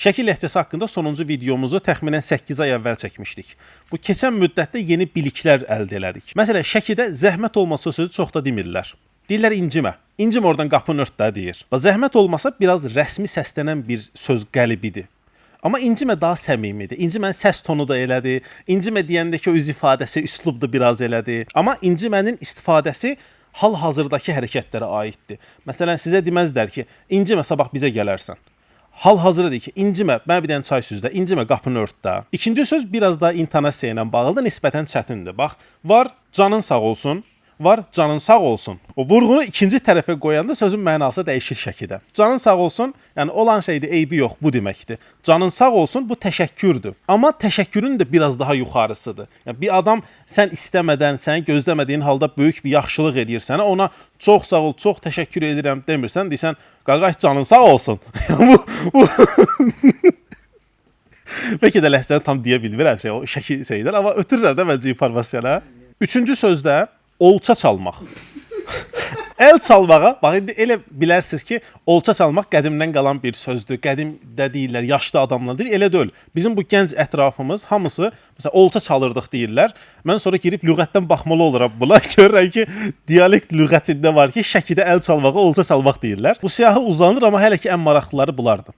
Şəkil ləhcəsi haqqında sonuncu videomuzu təxminən 8 ay əvvəl çəkmişdik. Bu keçən müddətdə yeni biliklər əldə elədik. Məsələn, Şəkidə zəhmət olmasa sözü çox da demirlər. Deyirlər incimə. İncimə oradan qapını ört də deyir. Zəhmət olmasa biraz rəsmi səslənən bir söz qəlibidir. Amma incimə daha səmimidir. İncimənin səs tonu da elədir. İncimə deyəndə ki, öz ifadəsi, üslub da biraz elədir. Amma incimənin istifadəsi hal-hazırdakı hərəkətlərə aiddir. Məsələn, sizə deməzlər ki, incimə sabah bizə gələrsən. Hal-hazırda deyir ki, incimə, mənə bir dənə çay süzdə, incimə qapını ört də. İkinci söz biraz daha intonasiya ilə bağlıdır, nisbətən çətindir. Bax, var canın sağ olsun. Var canın sağ olsun. O vurğunu ikinci tərəfə qoyanda sözün mənası dəyişir şəkildə. Canın sağ olsun, yəni olan şeydə eybi yox, bu deməkdir. Canın sağ olsun, bu təşəkkürdür. Amma təşəkkürün də biraz daha yuxarısıdır. Yəni bir adam sən istəmədən, sən gözləmədiyin halda böyük bir yaxşılıq edir sənə, ona çox sağ ol, çox təşəkkür edirəm demirsən, deyirsən, qaqaş canın sağ olsun. bu Bəlkə də ləhcəni tam deyə bilmirəm o şəkil şeydən, amma ötürürəm də məncə informasiyana. Üçüncü sözdə olça çalmaq. Əl çalmağa, bax indi elə bilərsiniz ki, olça çalmaq qədimdən qalan bir sözdür. Qədimdə deyirlər, yaşlı adamlar deyir, elə deyil. Bizim bu gənc ətrafımız hamısı məsələn olça çalırdıq deyirlər. Mən sonra girib lüğətdən baxmalı oluram buna. Görürəm ki, dialekt lüğətində var ki, Şəkidə əl çalmağa olça çalmaq deyirlər. Bu siyahı uzanır, amma hələ ki ən maraqlıları bunlardır.